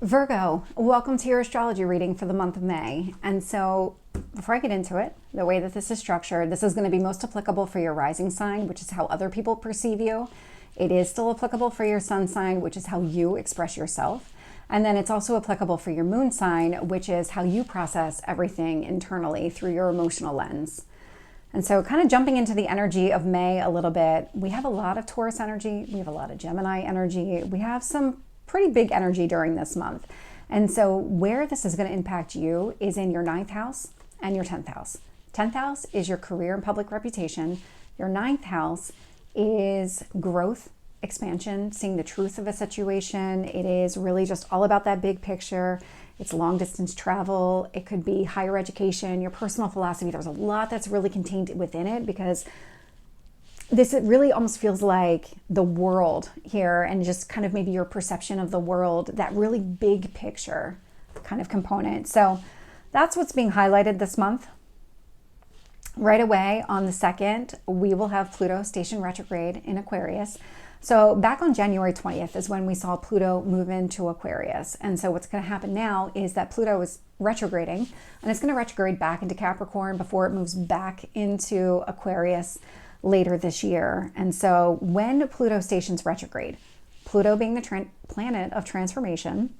Virgo, welcome to your astrology reading for the month of May. And so before I get into it, the way that this is structured, this is going to be most applicable for your rising sign, which is how other people perceive you. It is still applicable for your sun sign, which is how you express yourself. And then it's also applicable for your moon sign, which is how you process everything internally through your emotional lens. And so kind of jumping into the energy of May a little bit, we have a lot of Taurus energy, we have a lot of Gemini energy, we have some pretty big energy during this month. And so where this is going to impact you is in your 9th house and your 10th house. 10th house is your career and public reputation. Your 9th house is growth, expansion, seeing the truth of a situation. It is really just all about that big picture. It's long distance travel. It could be higher education, your personal philosophy. There's a lot that's really contained within it because this really almost feels like the world here and just kind of maybe your perception of the world, that really big picture kind of component. So that's what's being highlighted this month. Right away on the 2nd, we will have Pluto station retrograde in Aquarius. So back on January 20th is when we saw Pluto move into Aquarius. And so what's going to happen now is that Pluto is retrograding and it's going to retrograde back into Capricorn before it moves back into Aquarius later this year. And so when Pluto stations retrograde, Pluto being the planet of transformation,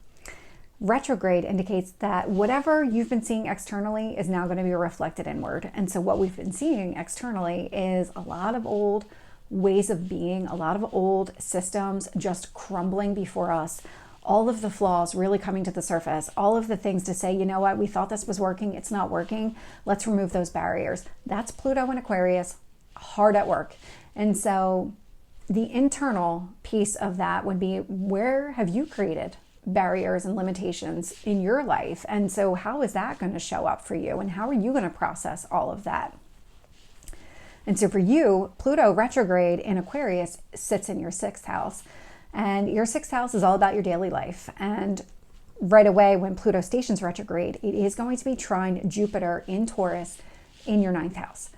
retrograde indicates that whatever you've been seeing externally is now going to be reflected inward. And so what we've been seeing externally is a lot of old ways of being, a lot of old systems just crumbling before us, all of the flaws really coming to the surface, all of the things to say, you know what, we thought this was working, it's not working, let's remove those barriers. That's Pluto in Aquarius, hard at work. And so the internal piece of that would be, where have you created barriers and limitations in your life? And so how is that going to show up for you? And how are you going to process all of that? And so for you, Pluto retrograde in Aquarius sits in your 6th house. And your 6th house is all about your daily life. And right away, when Pluto stations retrograde, it is going to be trine Jupiter in Taurus in your 9th house.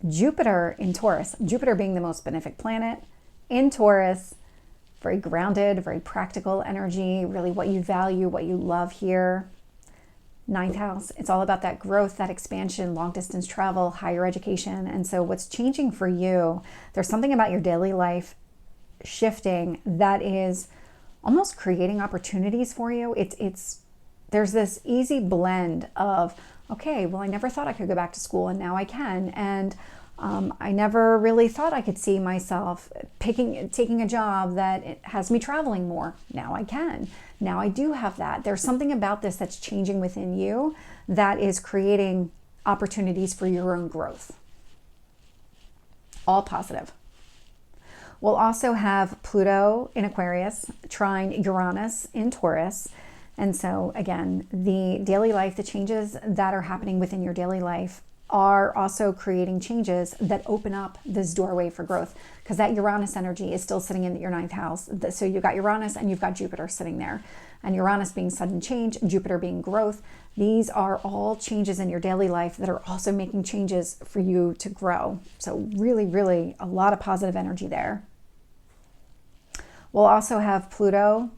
Jupiter in Taurus, Jupiter being the most benefic planet in Taurus, very grounded, very practical energy, really what you value, what you love here. 9th house, it's all about that growth, that expansion, long distance travel, higher education. And so what's changing for you, there's something about your daily life shifting that is almost creating opportunities for you. There's this easy blend of, okay, well, I never thought I could go back to school and now I can. And I never really thought I could see myself taking a job that it has me traveling more. Now I can. Now I do have that. There's something about this that's changing within you that is creating opportunities for your own growth. All positive. We'll also have Pluto in Aquarius, trine Uranus in Taurus. And so again, the daily life, the changes that are happening within your daily life are also creating changes that open up this doorway for growth, because that Uranus energy is still sitting in your 9th house. So you've got Uranus and you've got Jupiter sitting there. And Uranus being sudden change, Jupiter being growth. These are all changes in your daily life that are also making changes for you to grow. So really, really a lot of positive energy there. We'll also have Pluto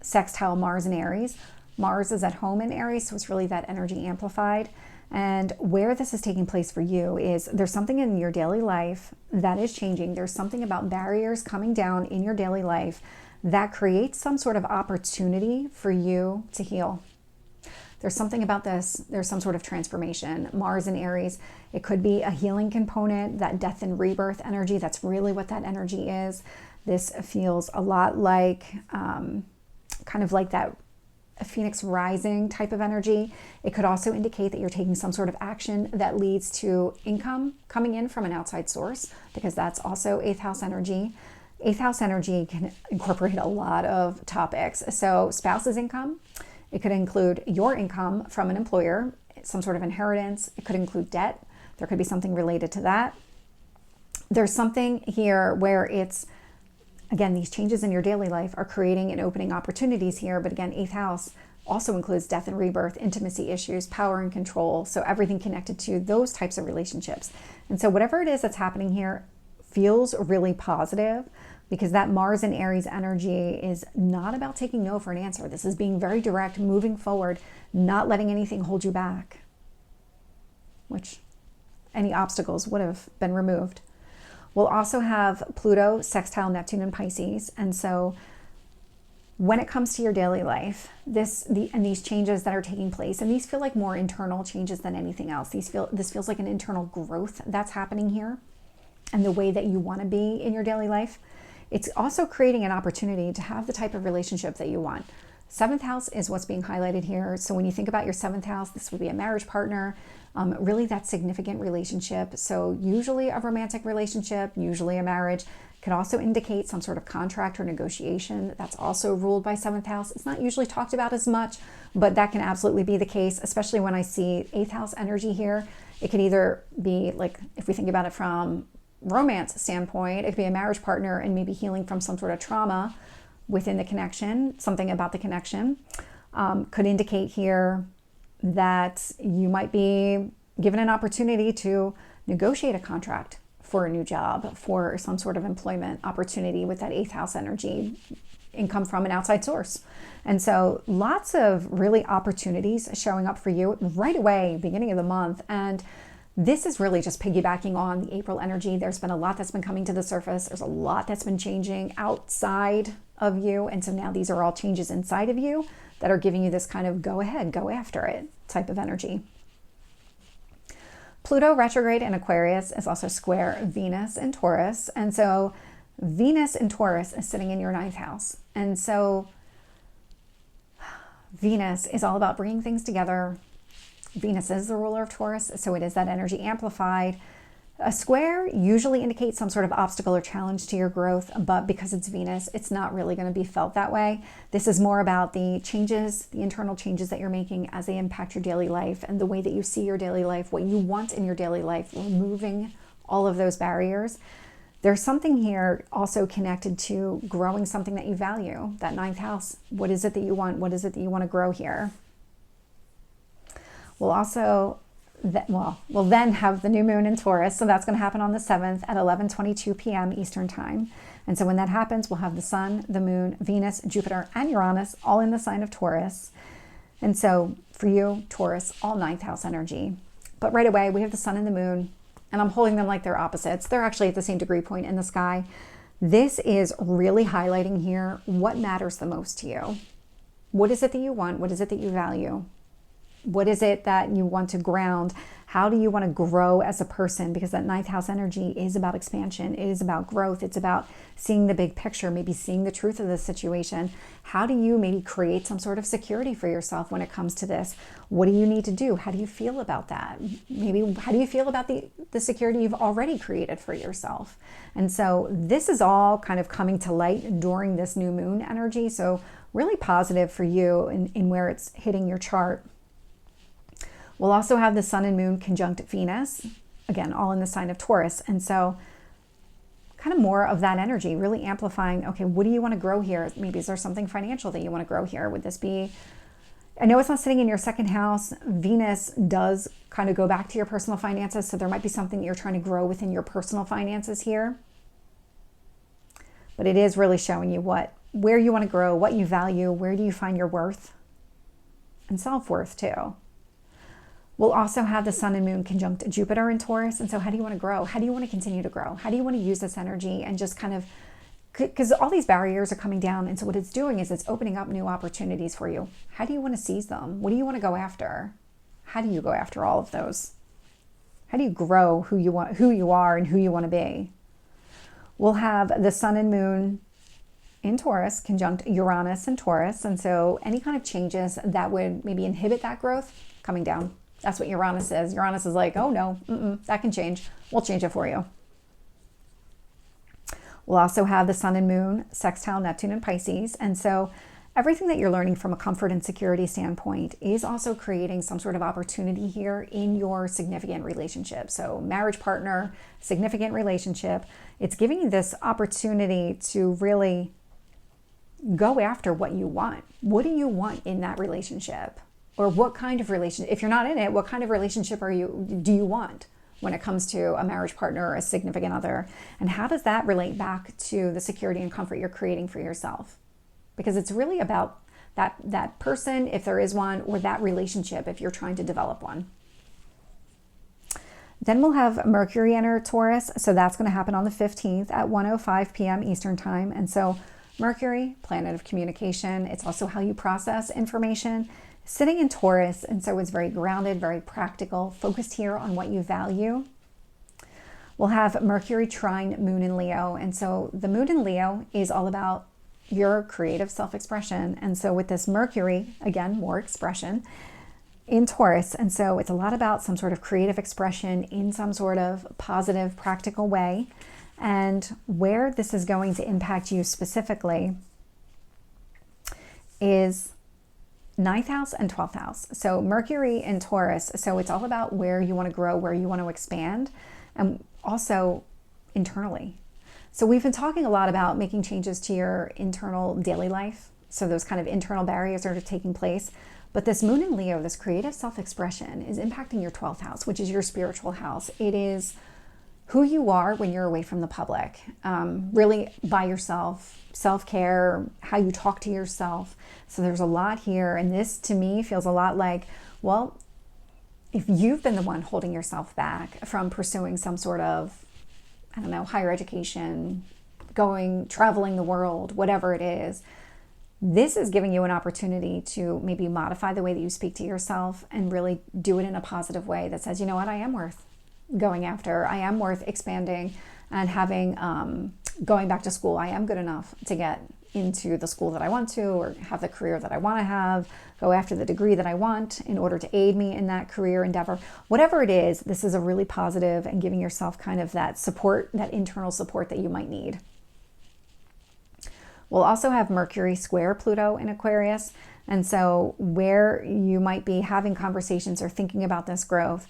sextile Mars in Aries. Mars is at home in Aries, so it's really that energy amplified. And where this is taking place for you is there's something in your daily life that is changing. There's something about barriers coming down in your daily life that creates some sort of opportunity for you to heal. There's something about this. There's some sort of transformation. Mars in Aries, it could be a healing component, that death and rebirth energy. That's really what that energy is. This feels a lot like kind of like that a phoenix rising type of energy. It could also indicate that you're taking some sort of action that leads to income coming in from an outside source, because that's also 8th house energy. 8th house energy can incorporate a lot of topics. So spouse's income, it could include your income from an employer, some sort of inheritance. It could include debt. There could be something related to that. There's something here where it's, again, these changes in your daily life are creating and opening opportunities here. But again, 8th house also includes death and rebirth, intimacy issues, power and control. So everything connected to those types of relationships. And so whatever it is that's happening here feels really positive. because that Mars and Aries energy is not about taking no for an answer. This is being very direct, moving forward, not letting anything hold you back, which any obstacles would have been removed. We'll also have Pluto sextile Neptune and Pisces. And so when it comes to your daily life, these changes that are taking place, and these feel like more internal changes than anything else. This feels like an internal growth that's happening here, and the way that you want to be in your daily life. It's also creating an opportunity to have the type of relationship that you want. Seventh house is what's being highlighted here. So when you think about your seventh house, this would be a marriage partner, really that significant relationship. So usually a romantic relationship, usually a marriage. Could also indicate some sort of contract or negotiation that's also ruled by seventh house. It's not usually talked about as much, but that can absolutely be the case, especially when I see eighth house energy here. It could either be like, if we think about it from romance standpoint, it could be a marriage partner and maybe healing from some sort of trauma within the connection, something about the connection. Could indicate here that you might be given an opportunity to negotiate a contract for a new job, for some sort of employment opportunity with that eighth house energy, income from an outside source. And so lots of really opportunities showing up for you right away, beginning of the month. And this is really just piggybacking on the April energy. There's been a lot that's been coming to the surface. There's a lot that's been changing outside of you. And so now these are all changes inside of you that are giving you this kind of go ahead, go after it type of energy. Pluto retrograde in Aquarius is also square Venus in Taurus. And so Venus in Taurus is sitting in your ninth house. And so Venus is all about bringing things together. Venus is the ruler of Taurus, so it is that energy amplified. A square usually indicates some sort of obstacle or challenge to your growth, but because it's Venus, it's not really going to be felt that way. This is more about the changes, the internal changes that you're making as they impact your daily life and the way that you see your daily life, what you want in your daily life, removing all of those barriers. There's something here also connected to growing something that you value, that ninth house. What is it that you want? What is it that you want to grow here? We'll also we'll then have the new moon in Taurus. So that's going to happen on the 7th at 11:22 p.m. Eastern time. And so when that happens, we'll have the sun, the moon, Venus, Jupiter, and Uranus all in the sign of Taurus. And so for you, Taurus, all ninth house energy. But right away, we have the sun and the moon, and I'm holding them like they're opposites. They're actually at the same degree point in the sky. This is really highlighting here what matters the most to you. What is it that you want? What is it that you value? What is it that you want to ground? How do you want to grow as a person? Because that ninth house energy is about expansion. It is about growth. It's about seeing the big picture, maybe seeing the truth of the situation. How do you maybe create some sort of security for yourself when it comes to this? What do you need to do? How do you feel about that? Maybe how do you feel about the security you've already created for yourself? And so this is all kind of coming to light during this new moon energy. So really positive for you in where it's hitting your chart. We'll also have the sun and moon conjunct Venus, again, all in the sign of Taurus. And so kind of more of that energy, really amplifying, okay, what do you want to grow here? Maybe is there something financial that you want to grow here? Would this be, I know it's not sitting in your second house. Venus does kind of go back to your personal finances. So there might be something that you're trying to grow within your personal finances here. But it is really showing you where you want to grow, what you value, where do you find your worth and self-worth too. We'll also have the sun and moon conjunct Jupiter in Taurus. And so how do you want to grow? How do you want to continue to grow? How do you want to use this energy and just kind of, because all these barriers are coming down. And so what it's doing is it's opening up new opportunities for you. How do you want to seize them? What do you want to go after? How do you go after all of those? How do you grow who you are and who you want to be? We'll have the sun and moon in Taurus conjunct Uranus in Taurus. And so any kind of changes that would maybe inhibit that growth coming down. That's what Uranus is. Uranus is like, oh no, that can change. We'll change it for you. We'll also have the sun and moon sextile Neptune and Pisces. And so everything that you're learning from a comfort and security standpoint is also creating some sort of opportunity here in your significant relationship. So marriage partner, significant relationship, it's giving you this opportunity to really go after what you want. What do you want in that relationship? Or what kind of relationship, if you're not in it, what kind of relationship do you want? when it comes to a marriage partner or a significant other? And how does that relate back to the security and comfort you're creating for yourself? Because it's really about that person, if there is one, or that relationship if you're trying to develop one. Then we'll have Mercury enter Taurus. So that's going to happen on the 15th at 1:05 p.m. Eastern time. And so Mercury, planet of communication. It's also how you process information, sitting in Taurus. And so it's very grounded, very practical, focused here on what you value. We'll have Mercury trine Moon in Leo. And so the Moon in Leo is all about your creative self-expression. And so with this Mercury, again, more expression in Taurus. And so it's a lot about some sort of creative expression in some sort of positive, practical way. And where this is going to impact you specifically is 9th house and 12th house. So Mercury in Taurus. So it's all about where you want to grow, where you want to expand, and also internally. So we've been talking a lot about making changes to your internal daily life. So those kind of internal barriers are taking place. But this Moon in Leo, this creative self-expression, is impacting your 12th house, which is your spiritual house. It is who you are when you're away from the public, really by yourself, self-care, how you talk to yourself. So there's a lot here. And this, to me, feels a lot like, well, if you've been the one holding yourself back from pursuing some sort of, I don't know, higher education, traveling the world, whatever it is, this is giving you an opportunity to maybe modify the way that you speak to yourself and really do it in a positive way that says, you know what, I am worth going after. I am worth expanding and having, going back to school. I am good enough to get into the school that I want to, or have the career that I want to have, go after the degree that I want in order to aid me in that career endeavor. Whatever it is, this is a really positive and giving yourself kind of that support, that internal support that you might need. We'll also have Mercury square Pluto in Aquarius. And so where you might be having conversations or thinking about this growth,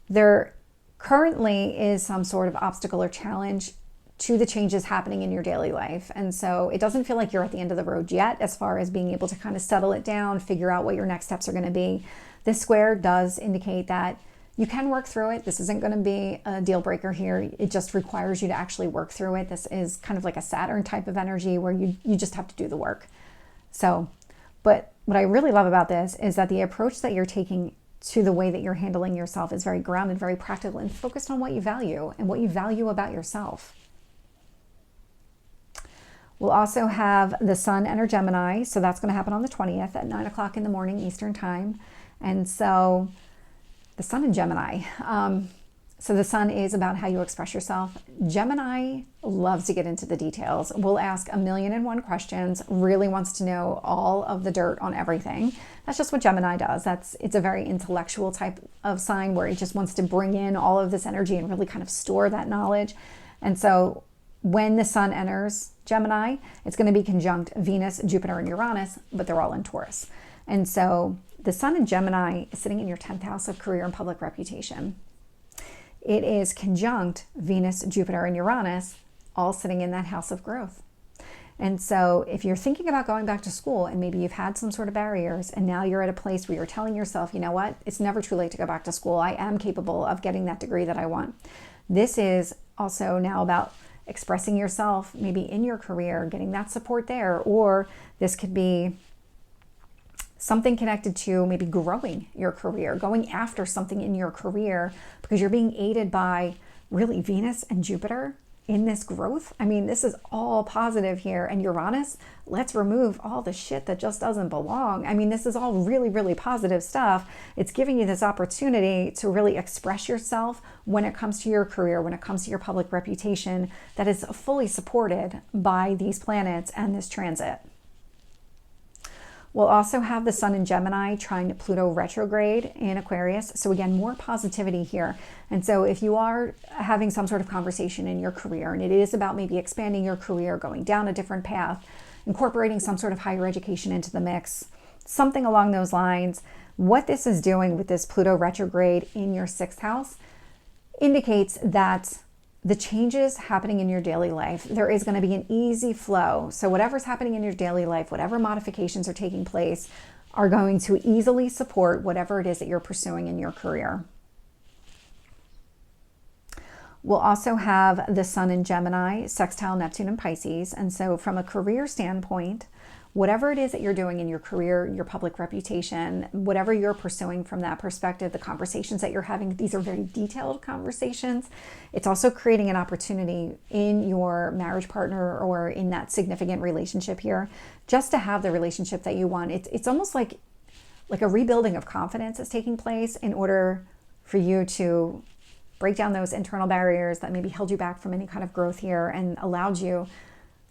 there currently is some sort of obstacle or challenge to the changes happening in your daily life. And so it doesn't feel like you're at the end of the road yet, as far as being able to kind of settle it down, figure out what your next steps are going to be. This square does indicate that you can work through it. This isn't going to be a deal breaker here. It just requires you to actually work through it. This is kind of like a Saturn type of energy where you just have to do the work. So, but what I really love about this is that the approach that you're taking to the way that you're handling yourself is very grounded, very practical, and focused on what you value and what you value about yourself. We'll also have the Sun enter Gemini. So that's going to happen on the 20th at 9 o'clock in the morning Eastern time. And so the Sun in Gemini. So the Sun is about how you express yourself. Gemini loves to get into the details, will ask 1,000,001 questions, really wants to know all of the dirt on everything. That's just what Gemini does. It's a very intellectual type of sign where it just wants to bring in all of this energy and really kind of store that knowledge. And so when the Sun enters Gemini, it's going to be conjunct Venus, Jupiter, and Uranus, but they're all in Taurus. And so the Sun in Gemini is sitting in your 10th house of career and public reputation. It is conjunct Venus, Jupiter, and Uranus, all sitting in that house of growth. And so if you're thinking about going back to school and maybe you've had some sort of barriers and now you're at a place where you're telling yourself, you know what, it's never too late to go back to school. I am capable of getting that degree that I want. This is also now about expressing yourself maybe in your career, getting that support there, or this could be something connected to maybe growing your career, going after something in your career because you're being aided by really Venus and Jupiter in this growth. I mean, this is all positive here. And Uranus, let's remove all the shit that just doesn't belong. I mean, this is all really, really positive stuff. It's giving you this opportunity to really express yourself when it comes to your career, when it comes to your public reputation, that is fully supported by these planets and this transit. We'll also have the Sun in Gemini trying to Pluto retrograde in Aquarius. So again, more positivity here. And so if you are having some sort of conversation in your career, and it is about maybe expanding your career, going down a different path, incorporating some sort of higher education into the mix, something along those lines, what this is doing with this Pluto retrograde in your 6th house indicates that the changes happening in your daily life, there is going to be an easy flow. So whatever's happening in your daily life, whatever modifications are taking place, are going to easily support whatever it is that you're pursuing in your career. We'll also have the Sun in Gemini, sextile Neptune and Pisces. And so from a career standpoint, whatever it is that you're doing in your career, your public reputation, whatever you're pursuing from that perspective, the conversations that you're having, these are very detailed conversations. It's also creating an opportunity in your marriage partner or in that significant relationship here, just to have the relationship that you want. It's almost like a rebuilding of confidence is taking place in order for you to break down those internal barriers that maybe held you back from any kind of growth here and allowed you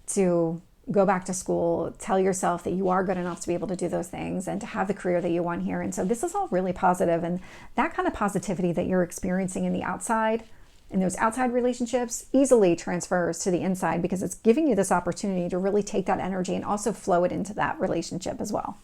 to go back to school, tell yourself that you are good enough to be able to do those things and to have the career that you want here. And so this is all really positive, and that kind of positivity that you're experiencing in the outside, in those outside relationships, easily transfers to the inside, because it's giving you this opportunity to really take that energy and also flow it into that relationship as well.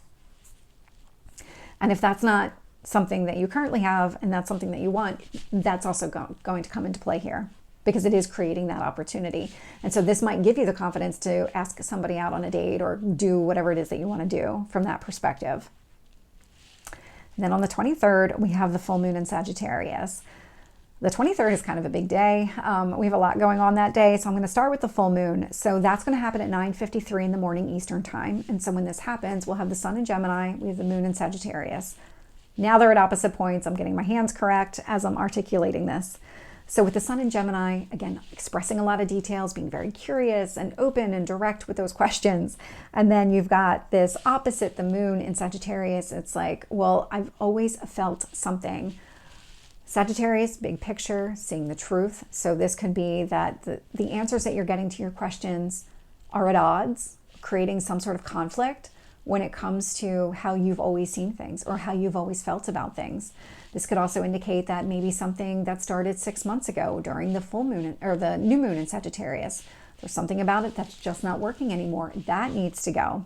And if that's not something that you currently have and that's something that you want, that's also going to come into play here, because it is creating that opportunity. And so this might give you the confidence to ask somebody out on a date or do whatever it is that you want to do from that perspective. And then on the 23rd, we have the full moon in Sagittarius. The 23rd is kind of a big day. We have a lot going on that day. So I'm going to start with the full moon. So that's going to happen at 9:53 in the morning Eastern time. And so when this happens, we'll have the sun in Gemini, we have the moon in Sagittarius. Now they're at opposite points. I'm getting my hands correct as I'm articulating this. So with the sun in Gemini, again, expressing a lot of details, being very curious and open and direct with those questions. And then you've got this opposite, the moon in Sagittarius. It's like, well, I've always felt something. Sagittarius, big picture, seeing the truth. So this could be that the answers that you're getting to your questions are at odds, creating some sort of conflict when it comes to how you've always seen things or how you've always felt about things. This could also indicate that maybe something that started 6 months ago during the full moon or the new moon in Sagittarius, there's something about it that's just not working anymore. That needs to go.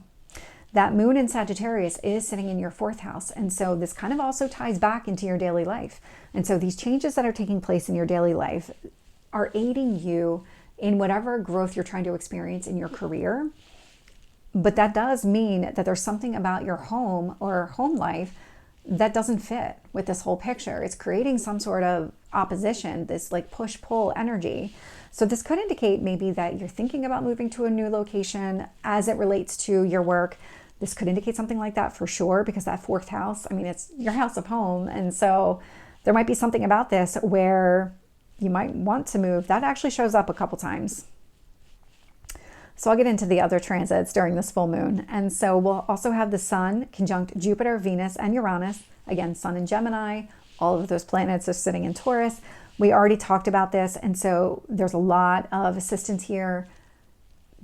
That moon in Sagittarius is sitting in your 4th house. And so this kind of also ties back into your daily life. And so these changes that are taking place in your daily life are aiding you in whatever growth you're trying to experience in your career. But that does mean that there's something about your home or home life that doesn't fit with this whole picture. It's creating some sort of opposition, this like push-pull energy. So this could indicate maybe that you're thinking about moving to a new location as it relates to your work. This could indicate something like that for sure, because that 4th house, I mean, it's your house of home. And so there might be something about this where you might want to move. That actually shows up a couple times. So I'll get into the other transits during this full moon. And so we'll also have the sun conjunct Jupiter, Venus, and Uranus. Again, sun in Gemini, all of those planets are sitting in Taurus. We already talked about this. And so there's a lot of assistance here,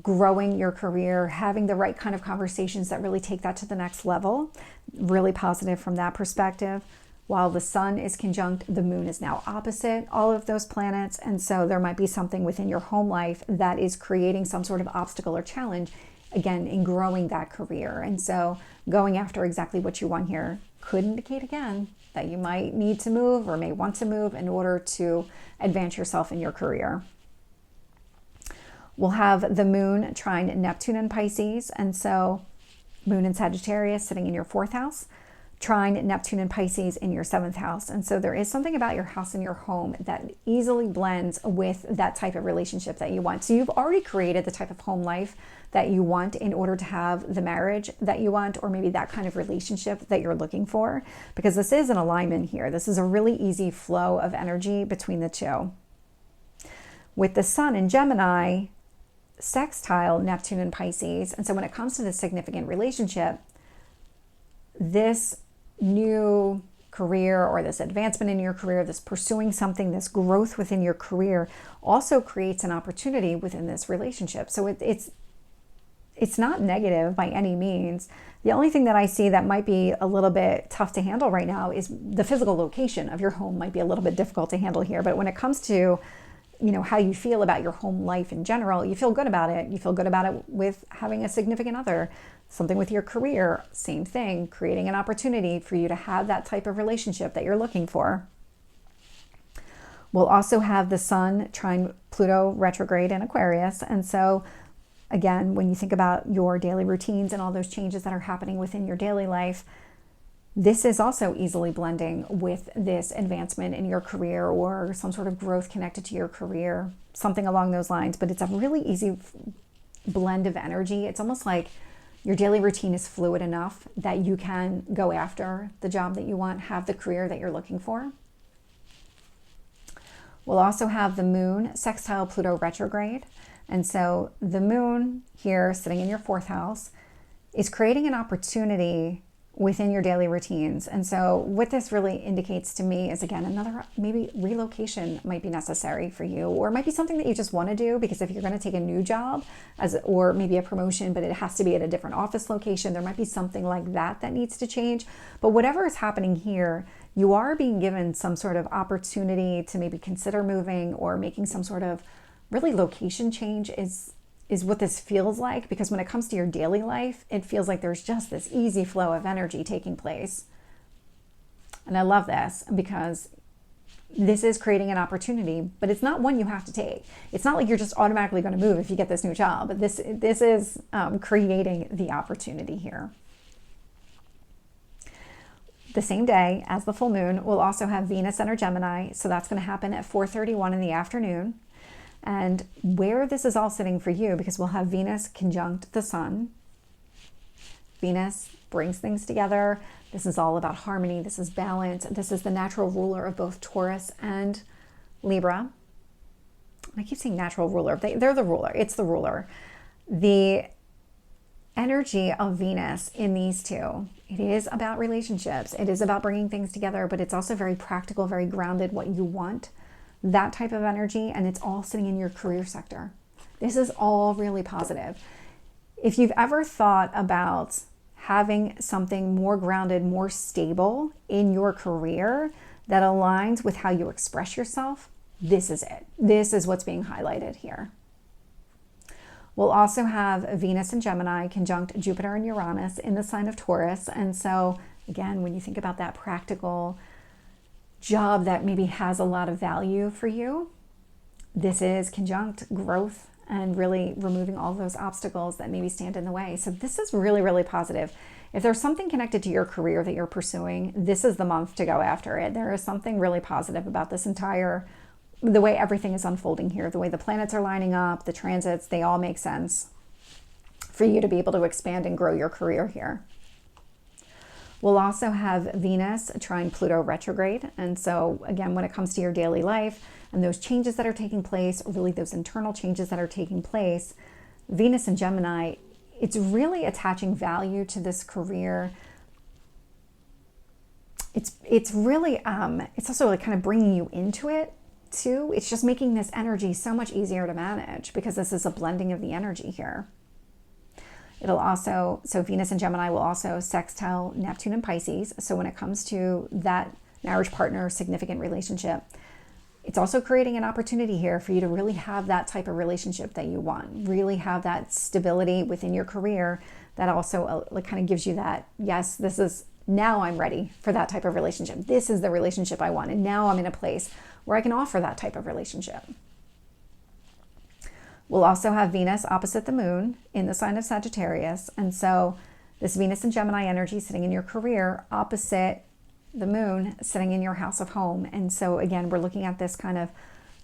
growing your career, having the right kind of conversations that really take that to the next level. Really positive from that perspective. While the sun is conjunct, the moon is now opposite all of those planets. And so there might be something within your home life that is creating some sort of obstacle or challenge, again, in growing that career. And so going after exactly what you want here could indicate, again, that you might need to move or may want to move in order to advance yourself in your career. We'll have the moon trine Neptune in Pisces. And so moon in Sagittarius sitting in your 4th house. Trine Neptune and Pisces in your 7th house. And so there is something about your house and your home that easily blends with that type of relationship that you want. So you've already created the type of home life that you want in order to have the marriage that you want, or maybe that kind of relationship that you're looking for, because this is an alignment here. This is a really easy flow of energy between the two. With the sun in Gemini, sextile Neptune and Pisces. And so when it comes to the significant relationship, this new career or this advancement in your career, this pursuing something, this growth within your career also creates an opportunity within this relationship. So it's not negative by any means. The only thing that I see that might be a little bit tough to handle right now is the physical location of your home might be a little bit difficult to handle here. But when it comes to, how you feel about your home life in general, you feel good about it. You feel good about it with having a significant other. Something with your career, same thing, creating an opportunity for you to have that type of relationship that you're looking for. We'll also have the sun trine Pluto retrograde in Aquarius. And so again, when you think about your daily routines and all those changes that are happening within your daily life, This is also easily blending with this advancement in your career or some sort of growth connected to your career, something along those lines. But it's a really easy blend of energy. It's almost like your daily routine is fluid enough that you can go after the job that you want, have the career that you're looking for. We'll also have the moon sextile Pluto retrograde. And so the moon here sitting in your 4th house is creating an opportunity within your daily routines. And so what this really indicates to me is, again, another maybe relocation might be necessary for you, or it might be something that you just want to do, because if you're going to take a new job or maybe a promotion, but it has to be at a different office location, there might be something like that that needs to change. But whatever is happening here, you are being given some sort of opportunity to maybe consider moving or making some sort of really location change is what this feels like, because when it comes to your daily life, it feels like there's just this easy flow of energy taking place. And I love this because this is creating an opportunity, but it's not one you have to take. It's not like you're just automatically going to move if you get this new job. This is creating the opportunity here. The same day as the full moon, we'll also have Venus enter Gemini. So that's going to happen at 4:31 in the afternoon. And where this is all sitting for you, because we'll have Venus conjunct the sun. Venus brings things together. This is all about harmony. This is balance. This is the natural ruler of both Taurus and Libra. I keep saying natural ruler. They're the ruler. It's the ruler. The energy of Venus in these two, it is about relationships. It is about bringing things together, but it's also very practical, very grounded, what you want. That type of energy, and it's all sitting in your career sector. This is all really positive. If you've ever thought about having something more grounded, more stable in your career that aligns with how you express yourself, this is it. This is what's being highlighted here. We'll also have Venus and Gemini conjunct Jupiter and Uranus in the sign of Taurus. And so again, when you think about that practical job that maybe has a lot of value for you, this is conjunct growth and really removing all those obstacles that maybe stand in the way. So this is really, really positive. If there's something connected to your career that you're pursuing, this is the month to go after it. There is something really positive about this the way everything is unfolding here, the way the planets are lining up, the transits, they all make sense for you to be able to expand and grow your career here. We'll also have Venus trine Pluto retrograde. And so again, when it comes to your daily life and those changes that are taking place, or really those internal changes that are taking place, Venus and Gemini, it's really attaching value to this career. It's really, it's also like kind of bringing you into it too. It's just making this energy so much easier to manage because this is a blending of the energy here. It'll also, so Venus and Gemini will also sextile Neptune and Pisces. So when it comes to that marriage partner, significant relationship, it's also creating an opportunity here for you to really have that type of relationship that you want, really have that stability within your career that also like kind of gives you that, yes, this is, now I'm ready for that type of relationship. This is the relationship I want. And now I'm in a place where I can offer that type of relationship. We'll also have Venus opposite the moon in the sign of Sagittarius. And so this Venus and Gemini energy sitting in your career opposite the moon sitting in your house of home. And so again, we're looking at this kind of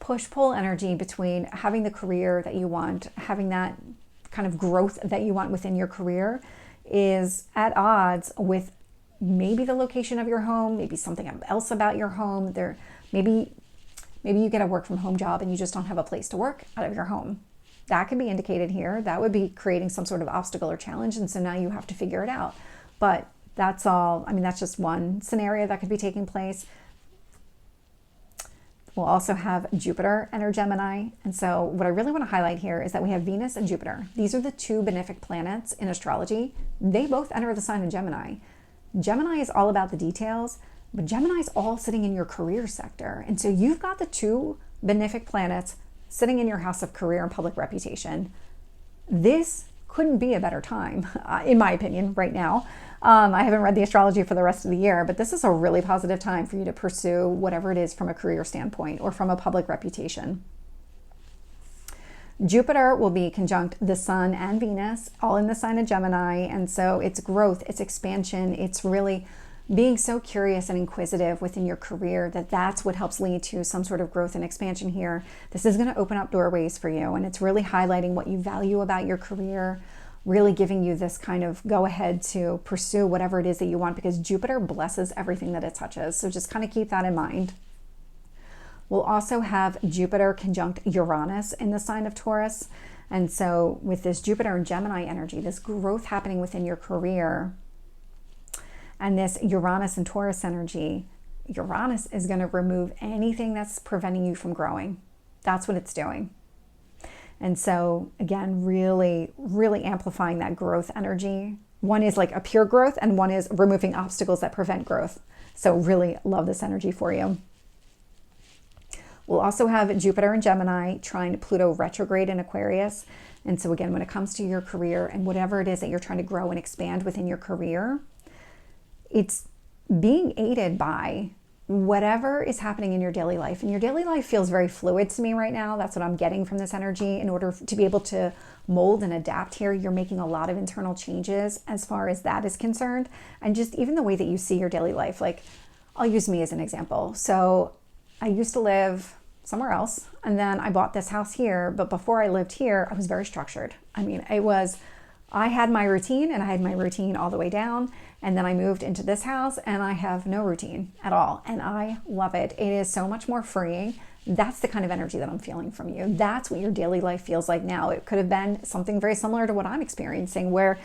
push-pull energy between having the career that you want, having that kind of growth that you want within your career is at odds with maybe the location of your home, maybe something else about your home. Maybe you get a work from home job and you just don't have a place to work out of your home. That could be indicated here. That would be creating some sort of obstacle or challenge. And so now you have to figure it out. But that's all, I mean, that's just one scenario that could be taking place. We'll also have Jupiter enter Gemini. And so what I really want to highlight here is that we have Venus and Jupiter. These are the two benefic planets in astrology. They both enter the sign of Gemini. Gemini is all about the details, but Gemini is all sitting in your career sector. And so you've got the two benefic planets sitting in your house of career and public reputation. This couldn't be a better time, in my opinion, right now. I haven't read the astrology for the rest of the year, but this is a really positive time for you to pursue whatever it is from a career standpoint or from a public reputation. Jupiter will be conjunct the Sun and Venus, all in the sign of Gemini. And so it's growth, it's expansion, it's really being so curious and inquisitive within your career that's what helps lead to some sort of growth and expansion here. This is going to open up doorways for you, and it's really highlighting what you value about your career, really giving you this kind of go ahead to pursue whatever it is that you want, because Jupiter blesses everything that it touches. So just kind of keep that in mind. We'll also have Jupiter conjunct Uranus in the sign of Taurus. And so with this Jupiter and Gemini energy, this growth happening within your career, and this Uranus and Taurus energy, Uranus is going to remove anything that's preventing you from growing. That's what it's doing. And so again, really, really amplifying that growth energy. One is like a pure growth, and one is removing obstacles that prevent growth. So really love this energy for you. We'll also have Jupiter and Gemini trying Pluto retrograde in Aquarius. And so again, when it comes to your career and whatever it is that you're trying to grow and expand within your career, it's being aided by whatever is happening in your daily life. And your daily life feels very fluid to me right now. That's what I'm getting from this energy. In order to be able to mold and adapt here, you're making a lot of internal changes as far as that is concerned. And just even the way that you see your daily life. Like, I'll use me as an example. So I used to live somewhere else, and then I bought this house here. But before I lived here, I was very structured. I mean, I had my routine, and I had my routine all the way down. And then I moved into this house, and I have no routine at all. And I love it. It is so much more freeing. That's the kind of energy that I'm feeling from you. That's what your daily life feels like now. It could have been something very similar to what I'm experiencing, where,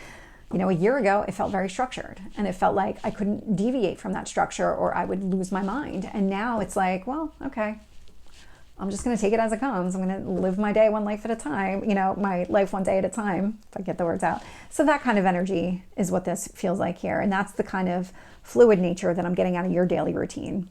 you know, a year ago, it felt very structured, and it felt like I couldn't deviate from that structure or I would lose my mind. And now it's like, well, okay, I'm just going to take it as it comes. I'm going to live my day one life at a time, you know, my life one day at a time, if I get the words out. So that kind of energy is what this feels like here. And that's the kind of fluid nature that I'm getting out of your daily routine.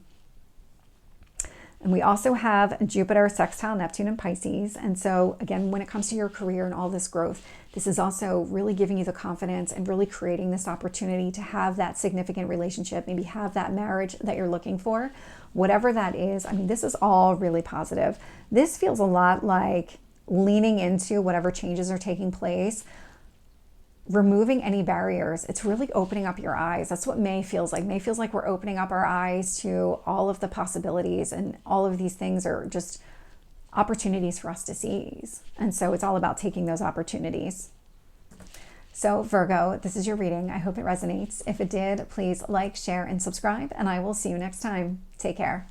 And we also have Jupiter sextile Neptune in Pisces. And so again, when it comes to your career and all this growth, this is also really giving you the confidence and really creating this opportunity to have that significant relationship, maybe have that marriage that you're looking for, whatever that is. I mean, this is all really positive. This feels a lot like leaning into whatever changes are taking place, removing any barriers. It's really opening up your eyes. That's what May feels like. May feels like we're opening up our eyes to all of the possibilities, and all of these things are just opportunities for us to seize. And so it's all about taking those opportunities. So Virgo, this is your reading. I hope it resonates. If it did, please like, share, and subscribe, and I will see you next time. Take care.